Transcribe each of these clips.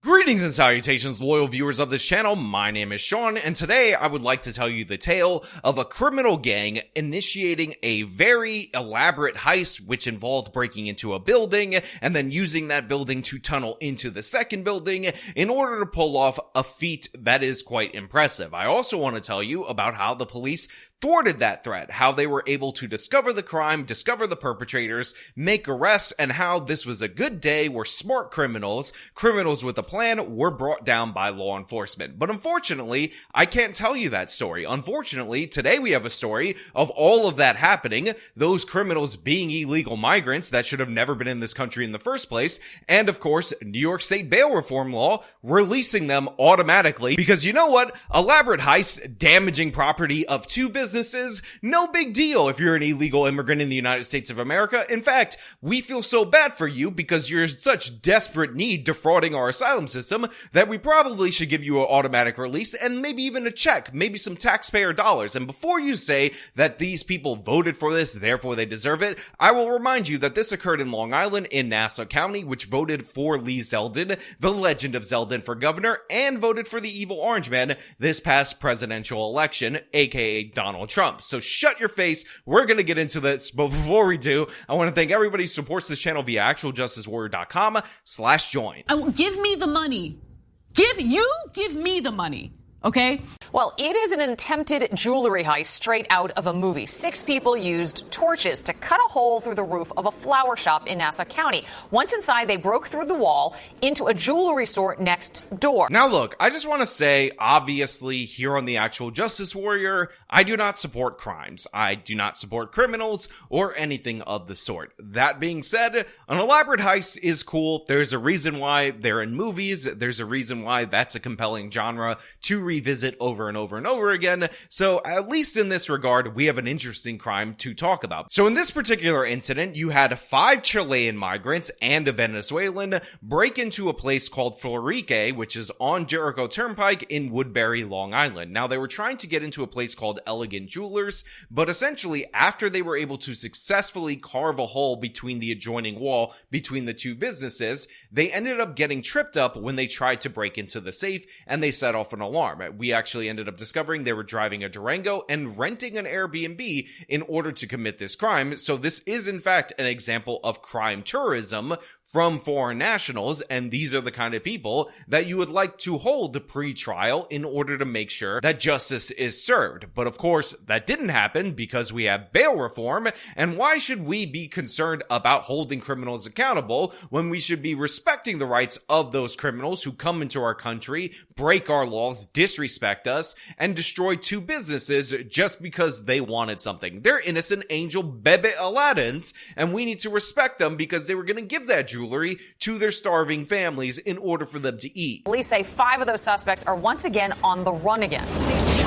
Greetings and salutations, loyal viewers of this channel. My name is Sean, and today I would like to tell you the tale of a criminal gang initiating a very elaborate heist which involved breaking into a building and then using that building to tunnel into the second building in order to pull off a feat that is quite impressive. I also want to tell you about how the police thwarted that threat, how they were able to discover the crime, discover the perpetrators, make arrests, and how this was a good day where smart criminals with a plan, were brought down by law enforcement. But unfortunately, I can't tell you that story. Unfortunately, today we have a story of all of that happening, those criminals being illegal migrants that should have never been in this country in the first place, and of course, New York State bail reform law releasing them automatically, because you know what? Elaborate heists, damaging property of two businesses, no big deal if you're an illegal immigrant in the United States of America. In fact, we feel so bad for you because you're in such desperate need defrauding our asylum system that we probably should give you an automatic release and maybe even a check, maybe some taxpayer dollars. And before you say that these people voted for this, therefore they deserve it, I will remind you that this occurred in Long Island in Nassau County, which voted for Lee Zeldin, the legend of Zeldin, for governor, and voted for the evil orange man this past presidential election, aka Donald Trump. So shut your face. We're going to get into this, but before we do, I want to thank everybody who supports this channel via actualjusticewarrior.com/join. Give me the money. Give me the money. Okay? Well, it is an attempted jewelry heist straight out of a movie. 6 people used torches to cut a hole through the roof of a flower shop in Nassau County. Once inside, they broke through the wall into a jewelry store next door. Now look, I just want to say, obviously, here on the Actual Justice Warrior, I do not support crimes. I do not support criminals or anything of the sort. That being said, an elaborate heist is cool. There's a reason why they're in movies. There's a reason why that's a compelling genre to revisit over and over and over again. So at least in this regard, we have an interesting crime to talk about. So in this particular incident, you had 5 Chilean migrants and a Venezuelan break into a place called Florique, which is on Jericho Turnpike in Woodbury, Long Island. Now they were trying to get into a place called Elegant Jewelers, but essentially after they were able to successfully carve a hole between the adjoining wall between the two businesses, they ended up getting tripped up when they tried to break into the safe and they set off an alarm. We actually ended up discovering they were driving a Durango and renting an Airbnb in order to commit this crime. So this is in fact an example of crime tourism from foreign nationals, and these are the kind of people that you would like to hold pre-trial in order to make sure that justice is served. But of course, that didn't happen because we have bail reform, and why should we be concerned about holding criminals accountable when we should be respecting the rights of those criminals who come into our country, break our laws, disrespect us, and destroy 2 businesses just because they wanted something? They're innocent angel Bebe Aladdins, and we need to respect them because they were going to give that jewelry to their starving families in order for them to eat. Police say 5 of those suspects are once again on the run again.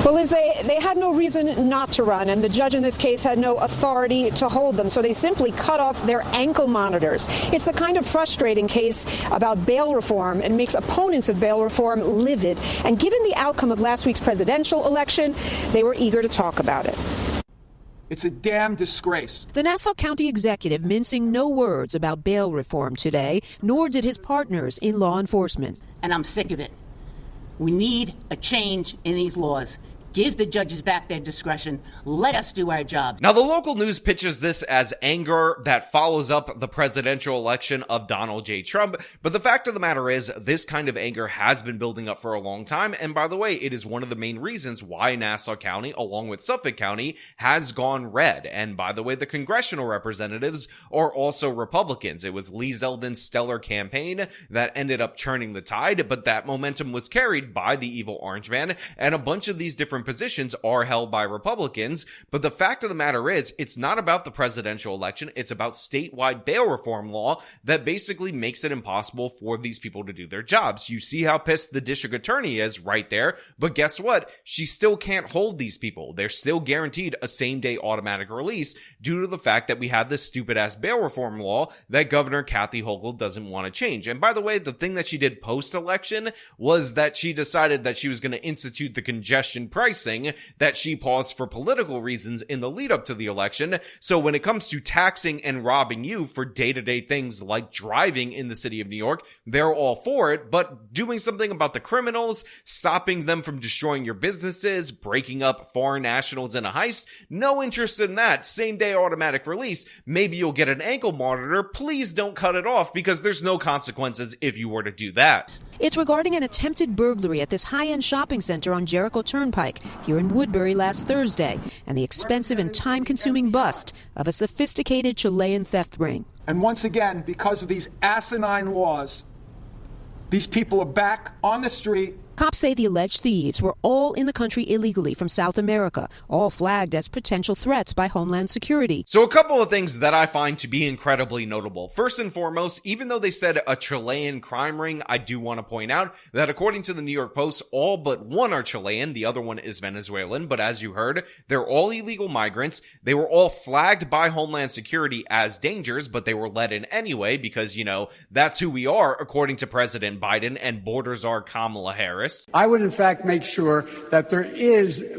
Well, Liz, they had no reason not to run, and the judge in this case had no authority to hold them, so they simply cut off their ankle monitors. It's the kind of frustrating case about bail reform and makes opponents of bail reform livid. And given the outcome of last week's presidential election, they were eager to talk about it. It's a damn disgrace. The Nassau County executive mincing no words about bail reform today, nor did his partners in law enforcement. And I'm sick of it. We need a change in these laws. Give the judges back their discretion. Let us do our job. Now, the local news pitches this as anger that follows up the presidential election of Donald J. Trump. But the fact of the matter is, this kind of anger has been building up for a long time. And by the way, it is one of the main reasons why Nassau County, along with Suffolk County, has gone red. And by the way, the congressional representatives are also Republicans. It was Lee Zeldin's stellar campaign that ended up turning the tide, but that momentum was carried by the evil orange man, and a bunch of these different positions are held by Republicans. But the fact of the matter is, it's not about the presidential election. It's about statewide bail reform law that basically makes it impossible for these people to do their jobs. You see how pissed the district attorney is right there, but guess what? She still can't hold these people. They're still guaranteed a same-day automatic release due to the fact that we have this stupid-ass bail reform law that Governor Kathy Hochul doesn't want to change. And by the way, the thing that she did post-election was that she decided that she was going to institute the congestion price pricing that she paused for political reasons in the lead up to the election. So when it comes to taxing and robbing you for day-to-day things like driving in the city of New York, they're all for it, but doing something about the criminals, stopping them from destroying your businesses, breaking up foreign nationals in a heist, no interest in that. Same day automatic release. Maybe you'll get an ankle monitor. Please don't cut it off because there's no consequences if you were to do that. It's regarding an attempted burglary at this high-end shopping center on Jericho Turnpike here in Woodbury last Thursday, and the expensive and time-consuming bust of a sophisticated Chilean theft ring. And once again, because of these asinine laws, these people are back on the street. Cops say the alleged thieves were all in the country illegally from South America, all flagged as potential threats by Homeland Security. So a couple of things that I find to be incredibly notable. First and foremost, even though they said a Chilean crime ring, I do want to point out that according to the New York Post, all but one are Chilean, the other one is Venezuelan, but as you heard, they're all illegal migrants. They were all flagged by Homeland Security as dangers, but they were let in anyway because, you know, that's who we are according to President Biden and border czar Kamala Harris. I would, in fact, make sure that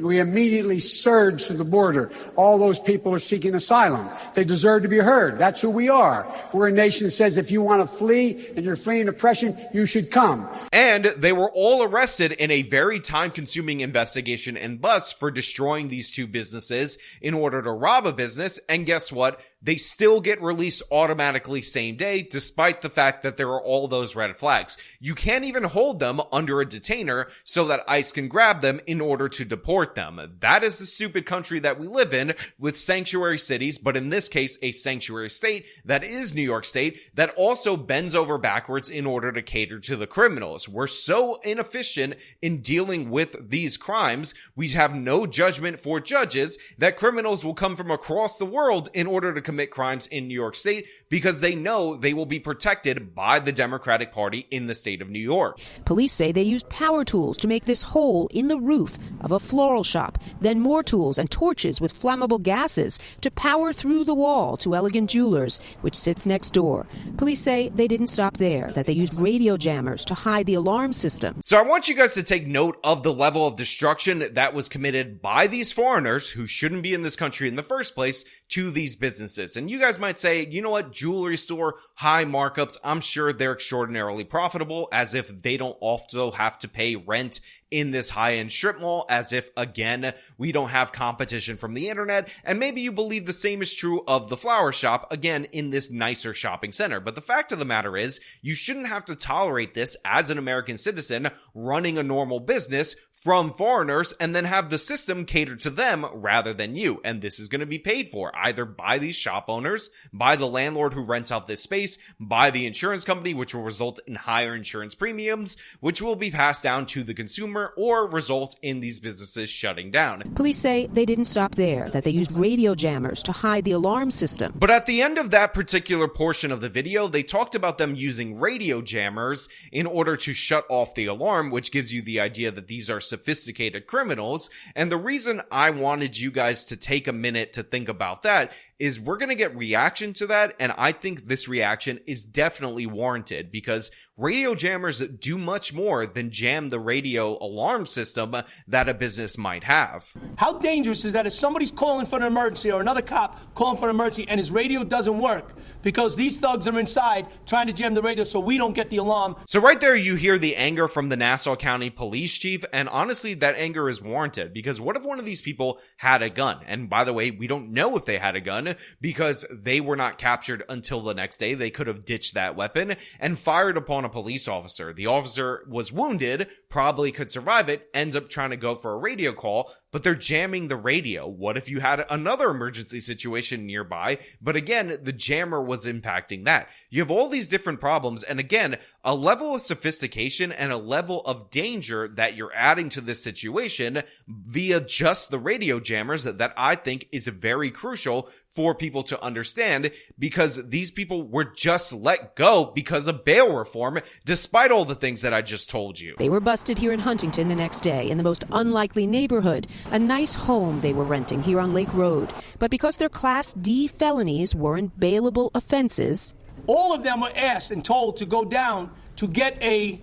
we immediately surge to the border. All those people are seeking asylum. They deserve to be heard. That's who we are. We're a nation that says if you want to flee and you're fleeing oppression, you should come. And they were all arrested in a very time-consuming investigation and bust for destroying these two businesses in order to rob a business. And guess what? They still get released automatically same day, despite the fact that there are all those red flags. You can't even hold them under a detainer so that ICE can grab them in order to deport them. That is the stupid country that we live in with sanctuary cities, but in this case, a sanctuary state that is New York State that also bends over backwards in order to cater to the criminals. We're so inefficient in dealing with these crimes. We have no judgment for judges that criminals will come from across the world in order to commit crimes in New York State because they know they will be protected by the Democratic Party in the state of New York. Police say they used power tools to make this hole in the roof of a floral shop, then more tools and torches with flammable gases to power through the wall to Elegant Jewelers, which sits next door. Police say they didn't stop there, that they used radio jammers to hide the alarm system. So I want you guys to take note of the level of destruction that was committed by these foreigners who shouldn't be in this country in the first place to these businesses. And you guys might say, you know what, jewelry store, high markups, I'm sure they're extraordinarily profitable, as if they don't also have to pay rent in this high-end strip mall, as if, again, we don't have competition from the internet, and maybe you believe the same is true of the flower shop, again, in this nicer shopping center. But the fact of the matter is, you shouldn't have to tolerate this as an American citizen running a normal business from foreigners and then have the system cater to them rather than you. And this is going to be paid for either by these shop owners, by the landlord who rents out this space, by the insurance company, which will result in higher insurance premiums, which will be passed down to the consumer or result in these businesses shutting down. Police say they didn't stop there, that they used radio jammers to hide the alarm system. But at the end of that particular portion of the video, they talked about them using radio jammers in order to shut off the alarm, which gives you the idea that these are sophisticated criminals. And the reason I wanted you guys to take a minute to think about that is we're going to get reaction to that, and I think this reaction is definitely warranted because radio jammers do much more than jam the radio alarm system that a business might have. How dangerous is that if somebody's calling for an emergency or another cop calling for an emergency and his radio doesn't work because these thugs are inside trying to jam the radio so we don't get the alarm? So right there you hear the anger from the Nassau County Police Chief, and honestly that anger is warranted because what if one of these people had a gun? And by the way, we don't know if they had a gun because they were not captured until the next day. They could have ditched that weapon and fired upon a police officer. The officer was wounded, probably could survive it, ends up trying to go for a radio call, but they're jamming the radio. What if you had another emergency situation nearby? But again, the jammer was impacting that. You have all these different problems, and again, a level of sophistication and a level of danger that you're adding to this situation via just the radio jammers that I think is very crucial for people to understand, because these people were just let go because of bail reform, despite all the things that I just told you. They were busted here in Huntington the next day in the most unlikely neighborhood, a nice home they were renting here on Lake Road. But because their Class D felonies weren't bailable offenses, all of them were asked and told to go down to get a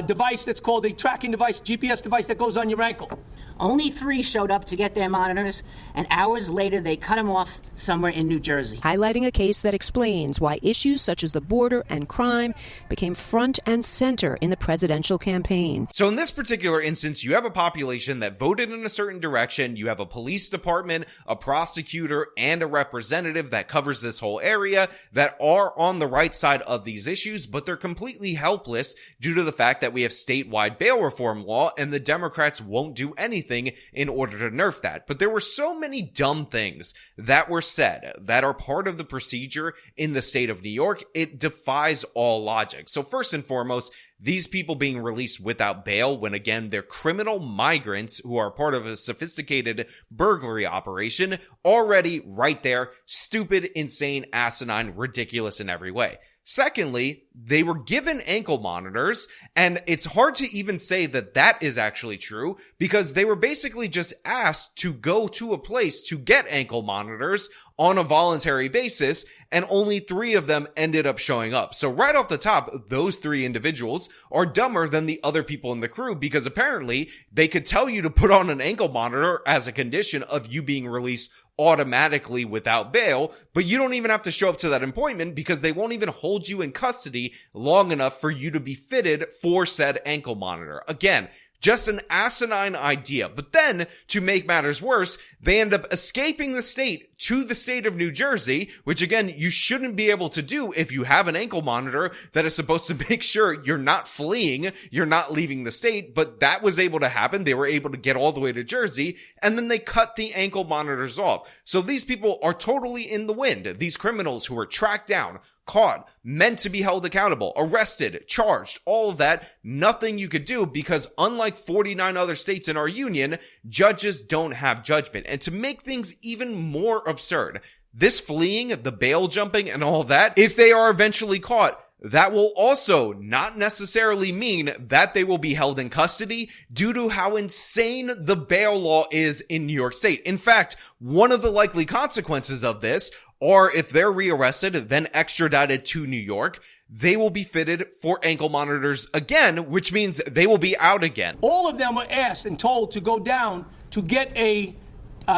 device that's called a tracking device, GPS device that goes on your ankle. Only 3 showed up to get their monitors, and hours later they cut them off somewhere in New Jersey. Highlighting a case that explains why issues such as the border and crime became front and center in the presidential campaign. So in this particular instance, you have a population that voted in a certain direction. You have a police department, a prosecutor, and a representative that covers this whole area that are on the right side of these issues, but they're completely helpless due to the fact that we have statewide bail reform law and the Democrats won't do anything in order to nerf that. But there were so many dumb things that were said that are part of the procedure in the state of New York. It defies all logic. So first and foremost, these people being released without bail when, again, they're criminal migrants who are part of a sophisticated burglary operation, already right there, stupid, insane, asinine, ridiculous in every way. Secondly, they were given ankle monitors, and it's hard to even say that that is actually true because they were basically just asked to go to a place to get ankle monitors on a voluntary basis, and only 3 of them ended up showing up. So right off the top, those 3 individuals are dumber than the other people in the crew because apparently they could tell you to put on an ankle monitor as a condition of you being released automatically without bail, but you don't even have to show up to that appointment because they won't even hold you in custody long enough for you to be fitted for said ankle monitor. Again, just an asinine idea. But then, to make matters worse, they end up escaping the state to the state of New Jersey, which again, you shouldn't be able to do if you have an ankle monitor that is supposed to make sure you're not fleeing, you're not leaving the state, but that was able to happen. They were able to get all the way to Jersey, and then they cut the ankle monitors off. So these people are totally in the wind. These criminals who were tracked down, caught, meant to be held accountable, arrested, charged, all of that, nothing you could do because unlike 49 other states in our union, judges don't have judgment. And to make things even more absurd, this fleeing, the bail jumping and all that, if they are eventually caught, that will also not necessarily mean that they will be held in custody due to how insane the bail law is in New York State. In fact, one of the likely consequences of this are if they're rearrested, then extradited to New York, they will be fitted for ankle monitors again, which means they will be out again. All of them were asked and told to go down to get a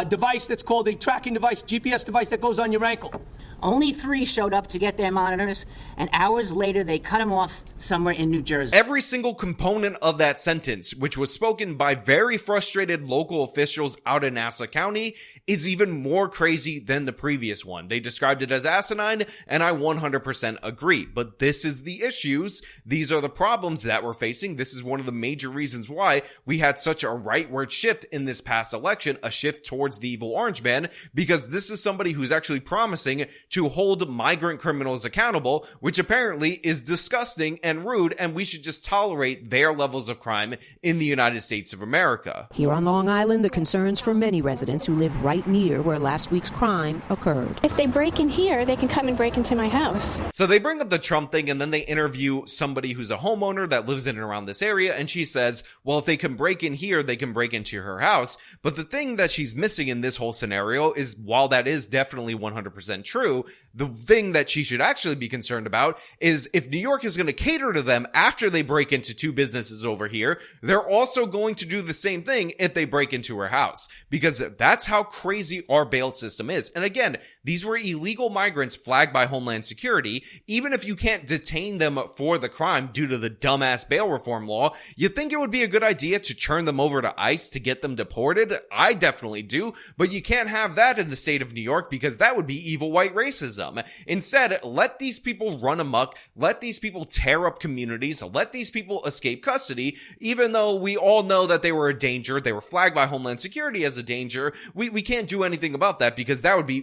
device that's called a tracking device, GPS device that goes on your ankle. Only 3 showed up to get their monitors, and hours later they cut them off somewhere in New Jersey. Every single component of that sentence, which was spoken by very frustrated local officials out in Nassau County, is even more crazy than the previous one. They described it as asinine, and I 100% agree. But this is the issues. These are the problems that we're facing. This is one of the major reasons why we had such a rightward shift in this past election, a shift towards the evil orange man, because this is somebody who's actually promising to hold migrant criminals accountable, which apparently is disgusting and rude, and we should just tolerate their levels of crime in the United States of America. Here on Long Island, the concerns for many residents who live right near where last week's crime occurred. If they break in here, they can come and break into my house. So they bring up the Trump thing, and then they interview somebody who's a homeowner that lives in and around this area, and she says, well, if they can break in here, they can break into her house. But the thing that she's missing in this whole scenario is, while that is definitely 100% true, the thing that she should actually be concerned about is if New York is going to cater to them after they break into 2 businesses over here, they're also going to do the same thing if they break into her house, because that's how crazy our bail system is. And again, these were illegal migrants flagged by Homeland Security. Even if you can't detain them for the crime due to the dumbass bail reform law, you'd think it would be a good idea to turn them over to ICE to get them deported. I definitely do, but you can't have that in the state of New York because that would be evil white racism. Instead, let these people run amok, let these people tear up communities, let these people escape custody, even though we all know that they were a danger, they were flagged by Homeland Security as a danger. We can't do anything about that because that would be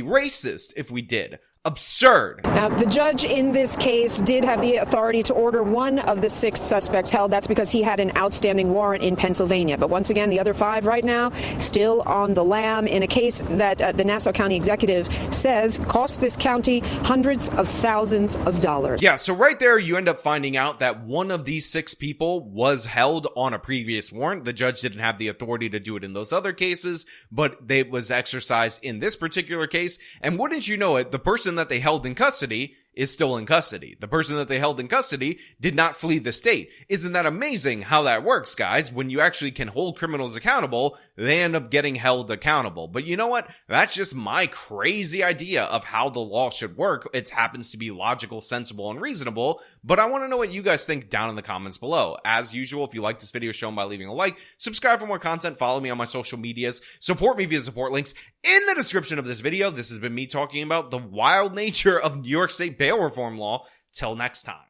racist if we did. Absurd. Now, the judge in this case did have the authority to order one of the 6 suspects held. That's because he had an outstanding warrant in Pennsylvania. But once again, the other 5 right now still on the lam in a case that the Nassau County executive says cost this county hundreds of thousands of dollars. Yeah, so right there you end up finding out that one of these 6 people was held on a previous warrant. The judge didn't have the authority to do it in those other cases, but it was exercised in this particular case. And wouldn't you know it, the person that they held in custody is still in custody. The person that they held in custody did not flee the state. Isn't that amazing how that works, guys? When you actually can hold criminals accountable, they end up getting held accountable. But you know what? That's just my crazy idea of how the law should work. It happens to be logical, sensible, and reasonable. But I want to know what you guys think down in the comments below. As usual, if you like this video, show them by leaving a like, subscribe for more content, follow me on my social medias, support me via the support links in the description of this video. This has been me talking about the wild nature of New York State bail reform law. Till next time.